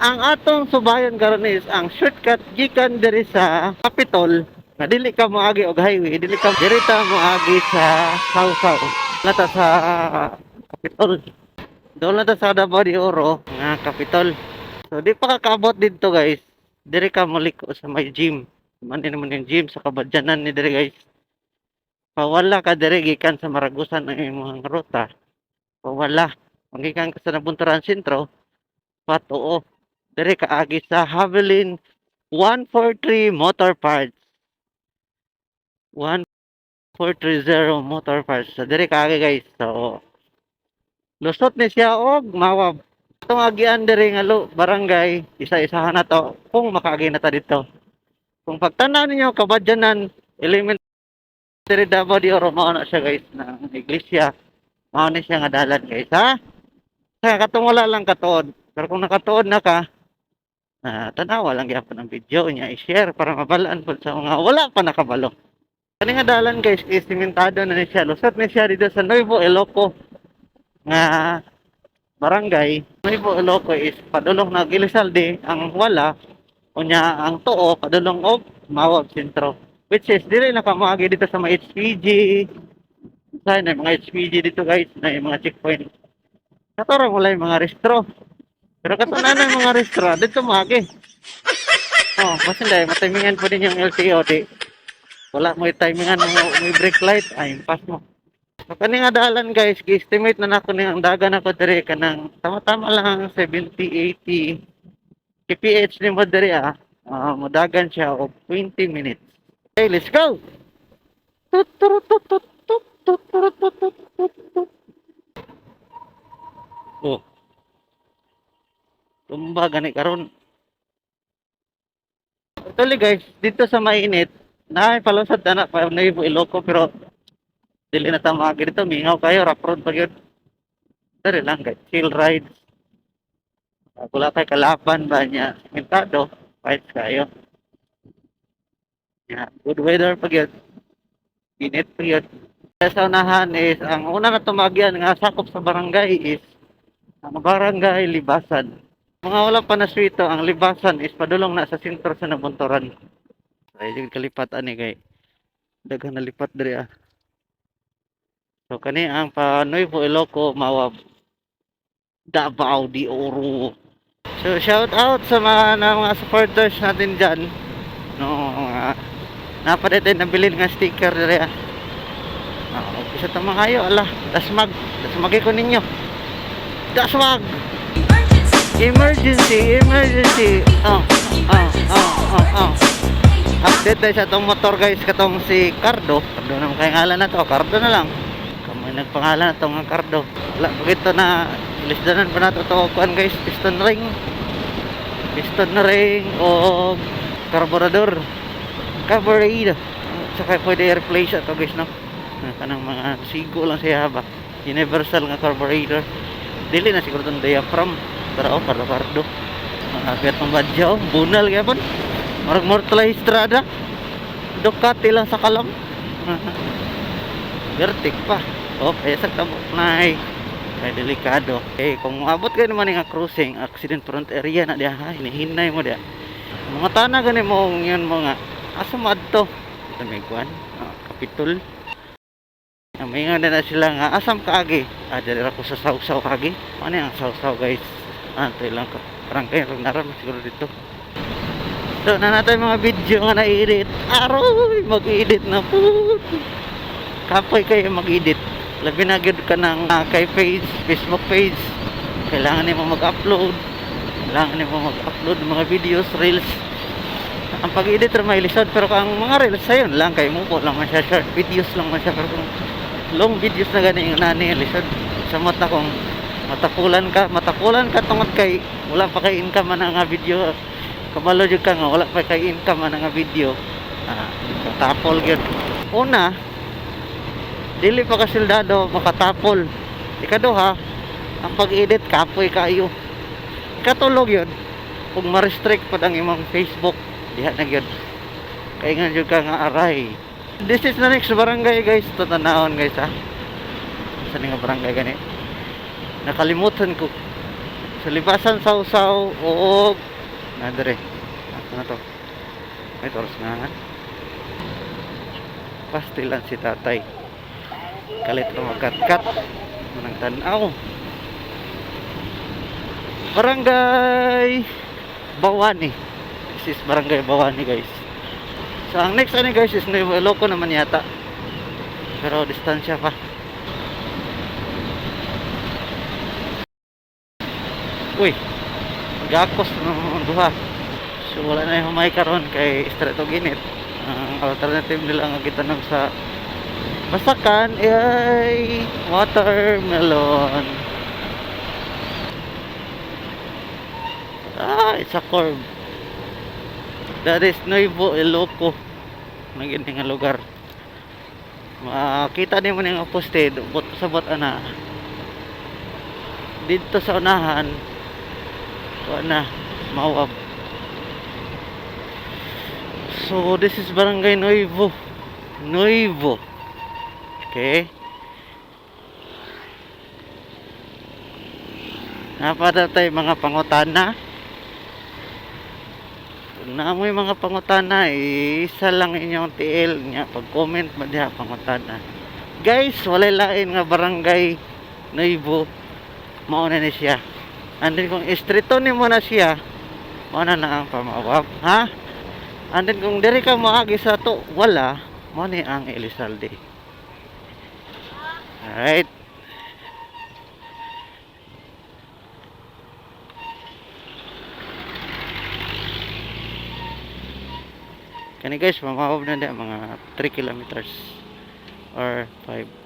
ang atong subayon karon is ang shortcut gikan diri sa Capitol na dili ka moagi og highway, dili ka direta moagi sa Sausaw. Nata sa Capitol. Doon na ta sa Davao de Oro nga Capitol. So di pa kakabot dito guys. Diri ka moliko sa may gym. Man din naman yung gym sa kabadyanan ni diri guys. Pawala ka diri gikan sa Maragusan ang imong ruta. Pawala. Magikan ka sa Nabunturan Sentro, patuo. Diri ka agi sa Havilin 143 Motor Parts. 1430 Motor Parts. So diri ka agi guys. So lusot ni siya og mawab. Itong agian diri nga barangay, isa-isahan na to kung makaagi na ta dito. Kung pagtanaw ninyo kabadyanan, elementary Davao de Oro, mao na siya guys ng iglesia. Mao ni siya nga dalan guys ha. Kaya katong wala lang katuod. Pero kung nakatuod na ka, tanawa lang gyapon ang video niya i-share para mabalaan po sa mga wala pa nakabalo. Kani nga dalan guys, isimentado na ni siya. Lusot ni siya dito sa Nuevo Eloco nga barangay. Nuevo Eloco is padulong na Gilisaldi ang wala unya ang tuo padulong og Mawag Sentro, which is dili na kamaagi dito sa mga HPG. Sa na mga HPG dito guys na yung mga checkpoint. Katorang wala yung mga restro. Pero katunan ng mga restro dito maagi. Oh, mas hindi matimingan po din yung LTO di. Wala mo timingan mo may brake light ay pass mo. So kani nga dalan guys, gi-estimate na nako ning dagan ako diri kanang tama-tama lang 70-80 kph ni mo diri modagan siya og 20 minutes. Okay, let's go. Tut, tut, tut, tut, tut, tut, tut, tut, tut, tut, tut. Oh. Tumba gani karon. Actually guys, dito sa mainit, naay palusad na pa Nuevo Eloco pero dili na ta maagi dito, mingaw kayo, rough road pa gyud. Dali lang guys, chill rides. Wala kay kalaban ba niya, simentado, fights kayo. Yeah, good weather pa gyud. Init pa gyud. Sa unahan is, ang una na tumagyan nga sakop sa barangay is ang barangay Libasan. Mga wala pa na swito, ang Libasan is padulong na sa sentro sa Nabunturan. Ay, yung kalipat ani kay daghan na lipat diri So kani ang pa Nuevo Eloco, Mawab, Davao de Oro. So shout out sa mga supporters natin dyan. No, napadete nabilin nga sticker diri isa ta mga kayo, ala, dasmag ko ninyo. Dasmag. Emergency. Update tayo sa itong motor guys, katong si Cardo naman kay ngalan na to, Cardo na lang. Kamay nagpangalan na to nga Cardo. Wala, bagito na ilisdanan pa na to kuan guys, piston ring o carburetor. Saka pwede replace ito guys, no? Kanang mga sigo lang siya ba, universal nga carburetor. Dili na siguro itong diaphragm, pero Cardo agad ng badyaw, bunal kaya po marag mortal Estrada, Ducati lang sa kalam. Vertic pa. Kaya sa tabok na ay delikado. Kung maabot kayo naman nga cruising, accident front area na diya ha, hinihinay mo diya. Mga tanah gani mo yun mga asa mo adto. Ito may kuwan, Capitol. May nga na sila nga asam kaagi. Dali ako sa Sausaw kaagi. Ano yung Sausaw guys? Ito lang ko. Parang kayo naram siguro dito. So na natin mga video nga na-edit. Aroy, mag-edit na po. Kapoy kayo mag-edit. Labi na gud ka ng kay page, Facebook page. Kailangan mo mag-upload. Ng mga videos, reels. Ang pag-edit may lisod, pero ang mga reels sayon lang kay mo po lang man siya, short videos lang man siya, pero kung long videos na gani yung nani lisod. Sa mata kung matapulan ka tungod kay wala pa kay income man nga video. Kabalo jud ka nga wala pa kay income man nga video. Tapol gyud. Una, dili pa ka sildado makatapol. Ikaduha, ang pag-edit kapoy kayo. Ikatulog yun, kung ma-restrict pa ang imong Facebook, diha na yun. Kaya nga yun ka nga aray. This is the next barangay guys. Tatanahon guys ha. Saan nga barangay gani? Nakalimutan ko. Sa libasan sausaw o na dire. Ano na to? May oras na. Pastilan si tatay. Kalit na magkat-kat. Manang tanaw. Barangay Bawani. This is Barangay Bawani, guys. So, ang next ano guys is Nuevo Loco naman yata. Pero distansya pa. Uy, gakos ng duha. So wala na yung humay karon kay Estreto Ginit. Ang alternative nila nga gitanong sa Basakan ay watermelon. It's a curve. That is Nuevo Loco. Naging nga lugar. Makita niyo man yung poste bot sa bot ana. Dito sa unahan na mawab. So this is Barangay Nuevo. Okay. Napada tayo mga pangutana. Kung naamoy mga pangutana, isa lang inyong TL niya. Pag-comment mo diha pangutana. Guys, walay lain nga Barangay Nuevo. Mauna ni siya. And then kung istrito ni mo na siya, mauna na ang pamawap. Ha? And then kung diri ka moagi sa to, wala, mo ni ang Elizalde. Alright. Kani guys, mamawab na di mga 3 kilometers or 5.